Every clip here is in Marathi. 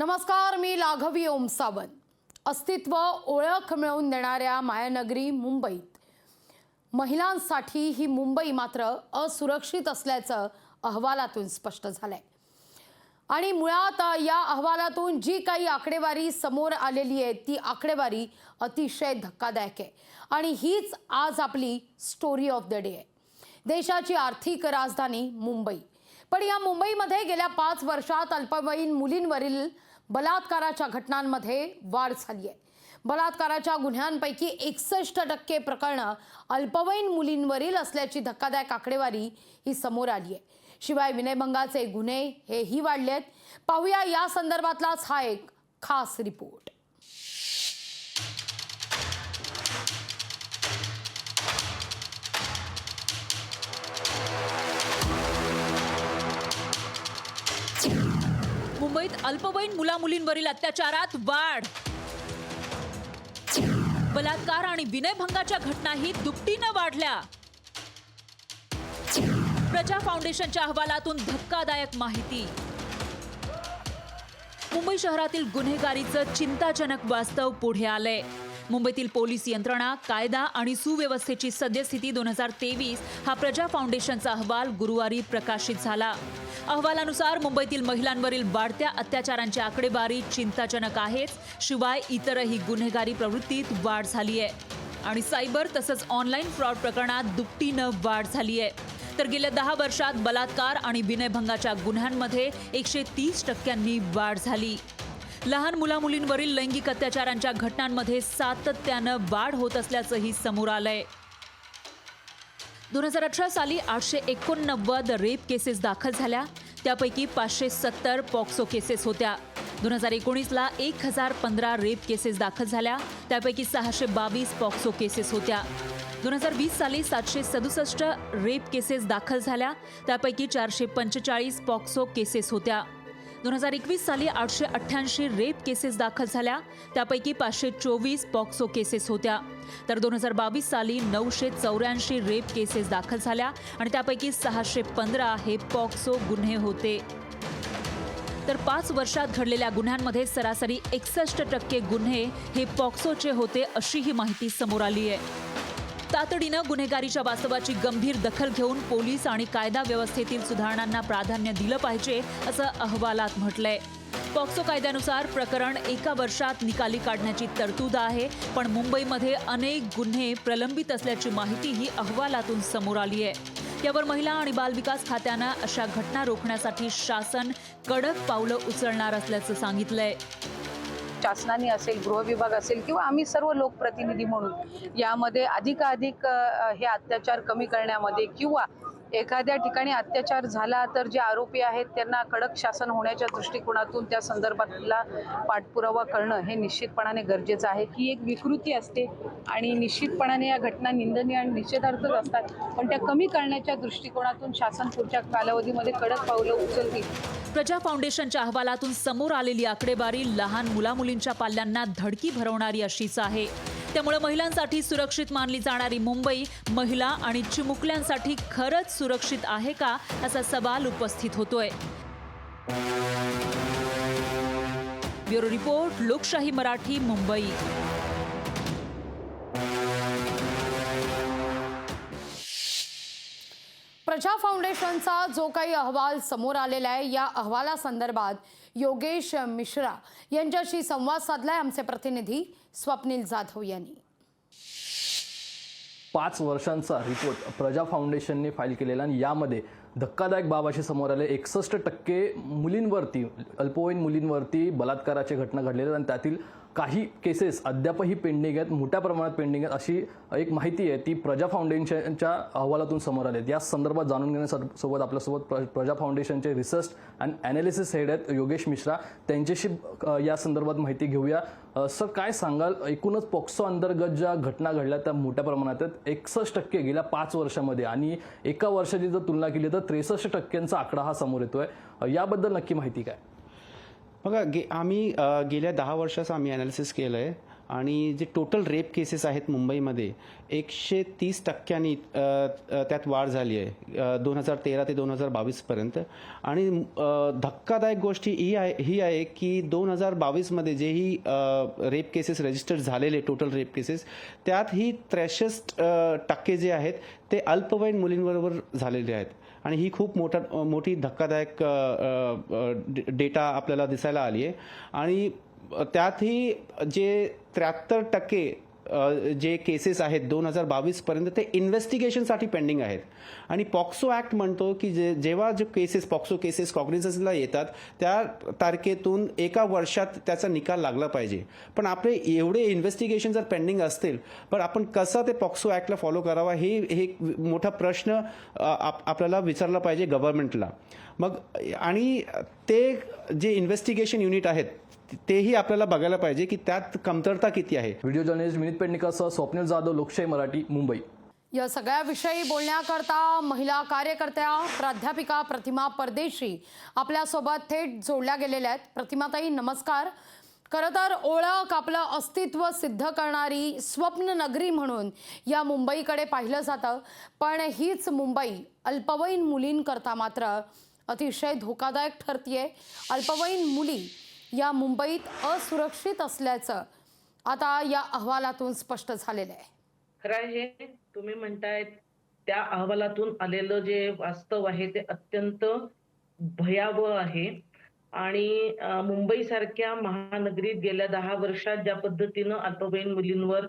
नमस्कार, मी लाघवी ओम सावंत। अस्तित्व ओळख मिळवून देणाऱ्या मायानगरी मुंबईत महिलांसाठी ही मुंबई मात्र असुरक्षित असल्याचं अहवालातून स्पष्ट झालंय। आणि मुळात या अहवालातून जी काही आकडेवारी समोर आलेली आहे ती आकडेवारी अतिशय धक्कादायक आहे आणि हीच आज आपली स्टोरी ऑफ द डे आहे। देशाची आर्थिक राजधानी मुंबई, पण या मुंबईमध्ये गेल्या 5 वर्षात अल्पवयीन मुलींवरील बलात्काराच्या घटनांमध्ये वाढ झाली आहे। बलात्काराच्या गुन्ह्यांपैकी 61% प्रकरणं अल्पवयीन मुलींवरील असल्याची धक्कादायक आकडेवारी ही समोर आली आहे। शिवाय विनयभंगाचे गुन्हे हेही वाढलेत। पाहूया या संदर्भातलाच हा एक खास रिपोर्ट। मुंबईत अल्पवयीन मुला-मुलींवरील अत्याचारात वाढ। बलात्कार आणि विनयभंगाच्या घटनाही दुपटीने वाढल्या। प्रजा फाउंडेशनच्या अहवालातून धक्कादायक माहिती। मुंबई शहरातील गुन्हेगारीचं चिंताजनक वास्तव पुढे आलंय। मुंबईतील पोलीस यंत्रणा, कायदा आणि सुव्यवस्थेची सद्यस्थिती 2023 हा प्रजा फाउंडेशनचा अहवाल गुरुवारी प्रकाशित झाला। अहवालानुसार मुंबईतील महिलांवरील वाढत्या अत्याचारांची आकडेवारी चिंताजनक आहेच, शिवाय इतरही गुन्हेगारी प्रवृत्तीत वाढ झाली आहे आणि सायबर तसंच ऑनलाईन फ्रॉड प्रकरणात दुपटीनं वाढ झाली आहे। तर गेल्या 10 वर्षात बलात्कार आणि विनयभंगाच्या गुन्ह्यांमध्ये 130% वाढ झाली। लहान मुला-मुलींवरील लैंगिक अत्याचारांच्या घटनांमध्ये सातत्यानं वाढ होत असल्याचंही समोर आलंय। 2018 साली 889 रेप केसेस दाखल झाल्या, त्यापैकी 570 पॉक्सो केसेस होत्या। 2019ला 1015 रेप केसेस दाखल झाल्या, त्यापैकी 622 पॉक्सो केसेस होत्या। 2020 साली 767 रेप केसेस दाखल झाल्या, त्यापैकी 445 पॉक्सो केसेस होत्या। 2021 साली 888 रेप केसेस दाखल झाल्या, त्यापैकी 524 पॉक्सो केसेस होत्या। तर 2022 साली 984 रेप केसेस दाखल झाल्या आणि त्यापैकी 615 हे पॉक्सो गुन्हे होते। तर 5 वर्षात घडलेल्या गुन्ह्यांमध्ये सरासरी 61% गुन्हे हे पॉक्सोचे होते, अशी ही माहिती समोर आली आहे। तातडीनं गुन्हेगारीच्या वास्तवाची गंभीर दखल घेऊन पोलीस आणि कायदा व्यवस्थेतील सुधारणांना प्राधान्य दिलं पाहिजे, असं अहवालात म्हटलंय। पॉक्सो कायद्यानुसार प्रकरण 1 वर्षात निकाली काढण्याची तरतूद आहे, पण मुंबईमध्ये अनेक गुन्हे प्रलंबित असल्याची माहितीही अहवालातून समोर आली आहे। यावर महिला आणि बालविकास खात्यानं अशा घटना रोखण्यासाठी शासन कडक पावलं उचलणार असल्याचं सांगितलंय। शासनाने असेल, गृह विभाग असेल किंवा आम्ही सर्व लोकप्रतिनिधी म्हणून यामध्ये अधिकाधिक हे अत्याचार कमी करण्यामध्ये किंवा एखाद्या ठिकाणी अत्याचार झाला तर जे आरोपी आहेत त्यांना कडक शासन होण्याच्या दृष्टिकोनातून त्या संदर्भातला पाठपुरावा करणं हे निश्चितपणाने गरजेचं आहे। ही एक विकृती असते आणि निश्चितपणाने या घटना निंदनीय आणि निषेधार्थच असतात, पण त्या कमी करण्याच्या दृष्टिकोनातून शासन पुढच्या कालावधीमध्ये कडक पावलं उचलतील। प्रजा फाउंडेशनच्या अहवालातून समोर आलेली आकडेवारी लहान मुला-मुलींच्या पाल्यांना धडकी भरवणारी अशीच आहे। त्यामुळे महिलांसाठी सुरक्षित मानली जाणारी मुंबई महिला आणि चिमुकल्यांसाठी खरंच सुरक्षित आहे का, असा सवाल उपस्थित होतोय। ब्युरो रिपोर्ट, लोकशाही मराठी, मुंबई। प्रजा फाउंडेशनचा जो काही अहवाल समोर आलेला आहे, या अहवालासंदर्भात योगेश मिश्रा यांच्याशी संवाद साधलाय आमचे प्रतिनिधी स्वप्नील जाधव यांनी। 5 वर्षांचा रिपोर्ट प्रजा फाउंडेशनने फाईल केलेला आणि यामध्ये धक्कादायक बाब अशी समोर आले। 61% मुलींवरती, अल्पवयीन मुलींवरती बलात्काराच्या घटना घडलेल्या आणि त्यातील काही केसेस अद्यापही पेंडिंग आहेत, मोठ्या प्रमाणात पेंडिंग आहेत, अशी एक माहिती आहे ती प्रजा फाउंडेशनच्या अहवालातून समोर आली आहे। या संदर्भात जाणून घेण्यासोबत आपल्यासोबत प्रजा फाउंडेशनचे रिसर्च अँड ॲनालिसिस हेड आहेत योगेश मिश्रा, त्यांच्याशी या संदर्भात माहिती घेऊया। सर, काय सांगाल, एकूणच पॉक्सो अंतर्गत ज्या घटना घडल्या त्या मोठ्या प्रमाणात आहेत, 61% गेल्या 5 वर्षामध्ये, आणि एका वर्षाची जर तुलना केली तर 63% आकडा हा समोर येतोय। याबद्दल नक्की माहिती काय? बघा, आम्ही गेल्या 10 वर्षाचं आम्ही ॲनालिसिस केलं आहे आणि जे टोटल रेप केसेस आहेत मुंबईमध्ये 130% त्यात वाढ झाली आहे 2013 ते 2022पर्यंत. आणि धक्कादायक गोष्ट ही आहे की 2022मध्ये जेही रेप केसेस रजिस्टर्ड झालेले टोटल रेप केसेस त्यातही 63% जे आहेत ते अल्पवयीन मुलींबरोबर झालेले आहेत. आणि ही खूप मोठी धक्कादायक डेटा आपल्याला दिसायला आली आहे. आणि त्यातही जे 73% जे केसेस आहेत 2022पर्यंत ते इन्व्हेस्टिगेशनसाठी पेंडिंग आहेत. आणि पॉक्सो ॲक्ट म्हणतो की जेव्हा जे केसेस पॉक्सो केसेस कॉग्निझन्सला येतात त्या तारखेतून 1 वर्षात त्याचा निकाल लागला पाहिजे. पण आपले एवढे इन्व्हेस्टिगेशन जर पेंडिंग असतील पण आपण कसं ते पॉक्सो ॲक्टला फॉलो करावा हे एक मोठा प्रश्न आपल्याला विचारला पाहिजे गव्हर्नमेंटला. मग आणि ते जे इन्व्हेस्टिगेशन युनिट आहेत तेही आपल्याला बघायला पाहिजे की त्यात कमतरता किती आहे. व्हिडिओ जर्नलिस्ट विनीत पेडणेकरसह स्वप्नील जाधव, लोकशाही मराठी, मुंबई. या सगळ्याविषयी बोलण्याकरता महिला कार्यकर्त्या प्राध्यापिका प्रतिमा परदेशी आपल्यासोबत थेट जोडल्या गेलेल्या आहेत. प्रतिमाताई नमस्कार. खरं तर ओळख आपलं अस्तित्व सिद्ध करणारी स्वप्न नगरी म्हणून या मुंबईकडे पाहिलं जातं, पण हीच मुंबई अल्पवयीन मुलींकरता मात्र अतिशय धोकादायक ठरतीये. अल्पवयीन मुली या मुंबईत असुरक्षित असल्याचं आता या अहवालातून स्पष्ट झालेलं आहे. खरं आहे, तुम्ही म्हणतायत त्या अहवालातून आलेलं जे वास्तव आहे ते अत्यंत भयावह आहे. आणि मुंबईसारख्या महानगरीत गेल्या 10 वर्षात ज्या पद्धतीनं अल्पवयीन मुलींवर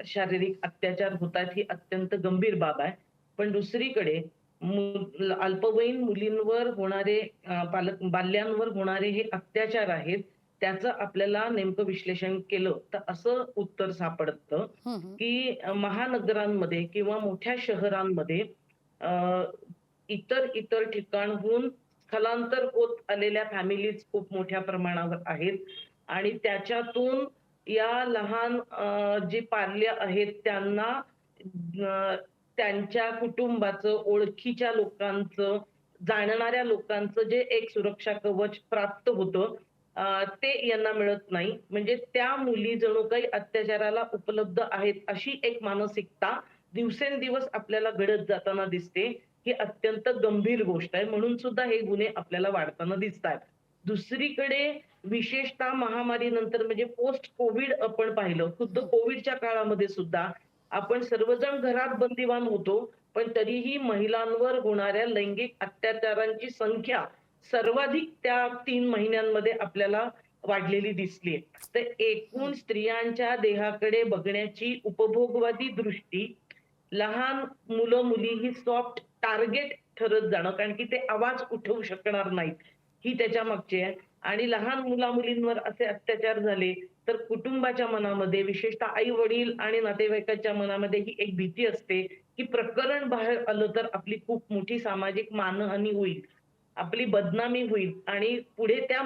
शारीरिक अत्याचार होतात ही अत्यंत गंभीर बाब आहे. पण दुसरीकडे अल्पवयीन मुलींवर होणारे बाल्यांवर होणारे हे अत्याचार आहेत त्याचं आपल्याला नेमकं विश्लेषण केलं तर असं उत्तर सापडतं की महानगरांमध्ये किंवा मोठ्या शहरांमध्ये इतर ठिकाणहून स्थलांतर होत आलेल्या फॅमिलीज खूप मोठ्या प्रमाणावर आहेत. आणि त्याच्यातून या लहान जे पाल्य आहेत त्यांना त्यांच्या कुटुंबाचं, ओळखीच्या लोकांचं, जाणणाऱ्या लोकांचं जे एक सुरक्षा कवच प्राप्त होतं ते यांना मिळत नाही. म्हणजे त्या मुली जणू काही अत्याचाराला उपलब्ध आहेत अशी एक मानसिकता दिवसेंदिवस आपल्याला घडत जाताना दिसते. ही अत्यंत गंभीर गोष्ट आहे. म्हणून सुद्धा हे गुन्हे आपल्याला वाढताना दिसतात. दुसरीकडे विशेषतः महामारीनंतर म्हणजे पोस्ट कोविड आपण पाहिलं, खुद्द कोविडच्या काळामध्ये सुद्धा आपण सर्वजण घरात बंदिवान होतो पण तरीही महिलांवर होणाऱ्या लैंगिक अत्याचारांची संख्या सर्वाधिक त्या 3 महिन्यांमध्ये आपल्याला वाढलेली दिसली. तर एकूण स्त्रियांच्या देहाकडे बघण्याची उपभोगवादी दृष्टी, लहान मुलं मुली ही सॉफ्ट टार्गेट ठरत जाणं कारण की ते आवाज उठवू शकणार नाहीत ही त्याच्या मागची आहे. आणि लहान मुला मुलींवर असे अत्याचार झाले तर कुटुंबाच्या मनामध्ये विशेषतः आई वडील आणि नातेवाईकांच्या मनामध्ये ही एक भीती असते की प्रकरण बाहेर आलं तर आपली खूप मोठी सामाजिक मानहानी होईल, आपली बदनामी होईल आणि पुढे त्या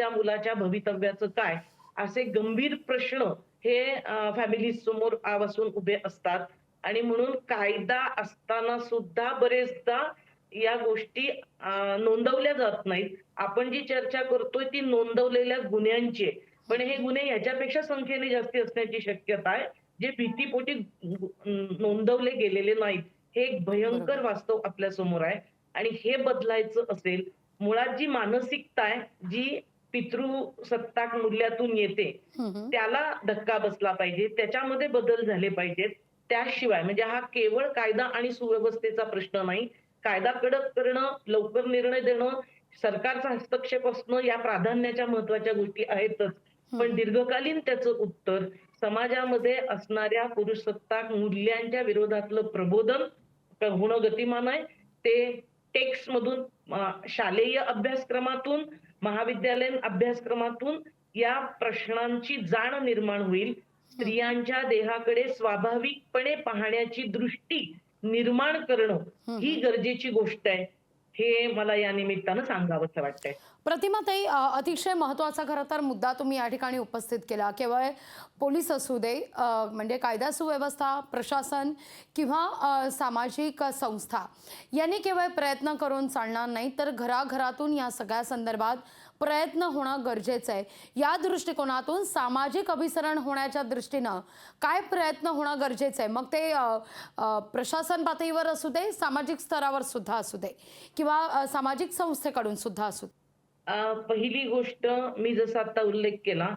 मुलाच्या भवितव्याचं काय असे गंभीर प्रश्न हे फॅमिली समोर आवासून उभे असतात. आणि म्हणून कायदा असताना सुद्धा बरेचदा या गोष्टी नोंदवल्या जात नाहीत. आपण जी चर्चा करतोय ती नोंदवलेल्या गुन्ह्यांची आहे पण हे गुन्हे ह्याच्यापेक्षा संख्येने जास्ती असण्याची शक्यता आहे जे भीतीपोटी नोंदवले गेलेले नाहीत. हे एक भयंकर वास्तव आपल्या समोर आहे. आणि हे बदलायचं असेल मुळात जी मानसिकता आहे जी पितृसत्ताक मूल्यातून येते त्याला धक्का बसला पाहिजे, त्याच्यामध्ये बदल झाले पाहिजेत. त्याशिवाय म्हणजे हा केवळ कायदा आणि सुव्यवस्थेचा प्रश्न नाही, कायदा कडक करणं, लवकर निर्णय देणं, सरकारचा हस्तक्षेप असणं या प्राधान्याच्या महत्वाच्या गोष्टी आहेतच. पण दीर्घकालीन त्याचं उत्तर समाजामध्ये असणाऱ्या पुरुषसत्ताक मूल्यांच्या विरोधातलं प्रबोधन होणं गतिमान आहे. ते टेक्स्ट मधून, शालेय अभ्यासक्रमातून, महाविद्यालयीन अभ्यासक्रमातून या प्रश्नांची जाण निर्माण होईल. स्त्रियांच्या देहाकडे स्वाभाविकपणे पाहण्याची दृष्टी निर्माण करणं ही गरजेची गोष्ट आहे. हे मला या निमित्तानं सांगावंसं वाटतंय. प्रतिमाताई, अतिशय महत्त्वाचा खरं तर मुद्दा तुम्ही या ठिकाणी उपस्थित केला. केवळ पोलीस असू दे, म्हणजे कायदा सुव्यवस्था, प्रशासन किंवा सामाजिक संस्था यांनी केवळ प्रयत्न करून चालणार नाही तर घराघरातून या सगळ्या संदर्भात प्रयत्न होणं गरजेचं आहे. या दृष्टिकोनातून सामाजिक अभिसरण होण्याच्या दृष्टीनं काय प्रयत्न होणं गरजेचं आहे? मग ते प्रशासन पातळीवर असू दे, सामाजिक स्तरावर सुद्धा असू दे, किंवा सामाजिक संस्थेकडून सुद्धा असू दे. पहिली गोष्ट मी जसा आता उल्लेख केला,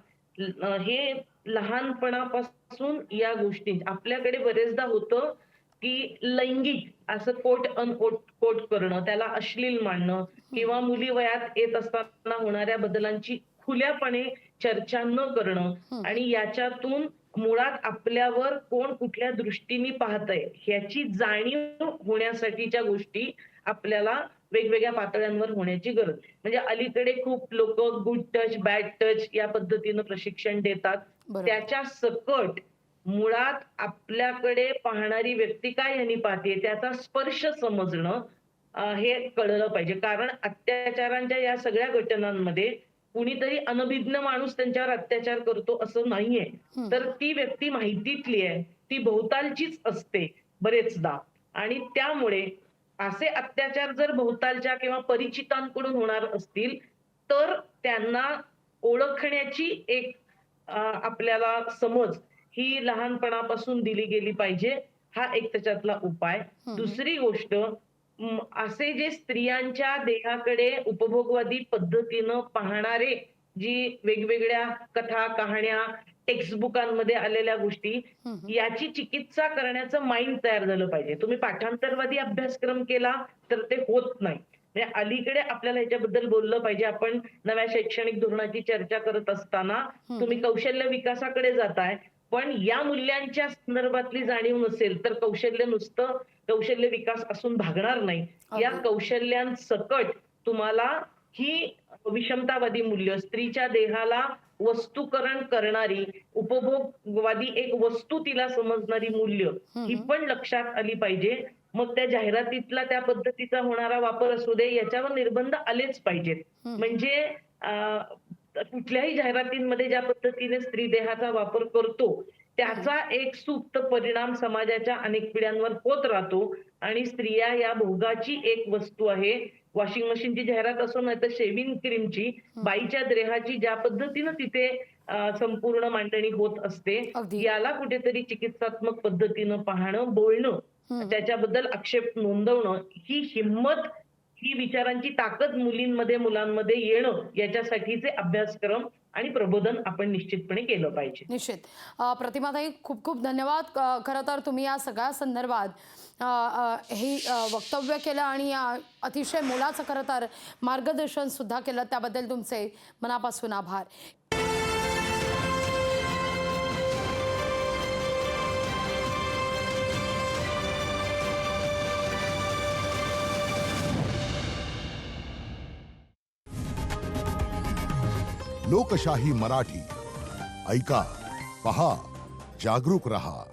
हे लहानपणापासून या गोष्टी आपल्याकडे बरेचदा होतं की लैंगिक असं कोट कोट करणं, त्याला अश्लील मानणं किंवा मुली वयात येत असताना होणाऱ्या बदलांची खुल्यापणे चर्चा न करणं आणि याच्यातून मुळात आपल्यावर कोण कुठल्या दृष्टीने पाहतंय ह्याची जाणीव होण्यासाठीच्या गोष्टी आपल्याला वेगवेगळ्या पातळ्यांवर होण्याची गरज. म्हणजे अलीकडे खूप लोक गुड टच, बॅड टच या पद्धतीनं प्रशिक्षण देतात. बरोबर. त्याच्या सकट मुळात आपल्याकडे पाहणारी व्यक्ती काय ह्यानी पाहते त्याचा स्पर्श समजणं हे कळलं पाहिजे. कारण अत्याचारांच्या या सगळ्या घटनांमध्ये कुणीतरी अनभिज्ञ माणूस त्यांच्यावर अत्याचार करतो असं नाहीये. तर ती व्यक्ती माहितीतली आहे, ती भोवतालचीच असते बरेचदा. आणि त्यामुळे असे अत्याचार जर भोवतालच्या किंवा परिचितांकडून होणार असतील तर त्यांना ओळखण्याची एक आपल्याला समज ही लहानपणापासून दिली गेली पाहिजे. हा एक त्याच्यातला उपाय. दुसरी गोष्ट, असे जे स्त्रियांच्या देहाकडे उपभोगवादी पद्धतीनं पाहणारे जी वेगवेगळ्या कथा, कहाण्या, टेक्स्टबुकांमध्ये आलेल्या गोष्टी, याची चिकित्सा करण्याचं माइंड तयार झालं पाहिजे. तुम्ही पाठांतरवादी अभ्यासक्रम केला तर ते होत नाही. म्हणजे अलीकडे आपल्याला ह्याच्याबद्दल बोललं पाहिजे. आपण नव्या शैक्षणिक धोरणाची चर्चा करत असताना तुम्ही कौशल्य विकासाकडे जाताय, पण या मूल्यांच्या संदर्भातली जाणीव नसेल तर कौशल्य नुसतं कौशल्य विकास असून भागणार नाही. या कौशल्यांसकट तुम्हाला ही विषमतावादी मूल्य, स्त्रीच्या देहाला वस्तुकरण करणारी, उपभोगवादी एक वस्तू तिला समजणारी मूल्य ही पण लक्षात आली पाहिजे. मग त्या जाहिरातीतला त्या पद्धतीचा होणारा वापर असू दे, याच्यावर निर्बंध आलेच पाहिजेत. म्हणजे कुठल्याही जाहिरातींमध्ये ज्या पद्धतीने स्त्री देहाचा वापर करतो त्याचा एक सुप्त परिणाम समाजाच्या अनेक पिढ्यांवर होत राहतो आणि स्त्रिया या भोगाची एक वस्तू आहे. वॉशिंग मशीनची जाहिरात असो नाही तर शेव्हिंग क्रीमची, बाईच्या देहाची ज्या पद्धतीनं तिथे संपूर्ण मांडणी होत असते, याला कुठेतरी चिकित्सात्मक पद्धतीनं पाहणं, बोलणं, त्याच्याबद्दल आक्षेप नोंदवणं, ही हिंमत, ही विचारांची ताकद मुलींमध्ये, मुलांमध्ये येणं, याच्यासाठीचे अभ्यासक्रम आणि प्रबोधन आपण निश्चितपणे केलं पाहिजे. निश्चित. प्रतिमाताई, खूप खूप धन्यवाद. खरं तर तुम्ही या सगळ्या संदर्भात हे वक्तव्य केलं आणि अतिशय मोलाचं खरं तर मार्गदर्शन सुद्धा केलं. त्याबद्दल तुमचे मनापासून आभार. लोकशाही मराठी ऐका, पहा, जागरूक रहा.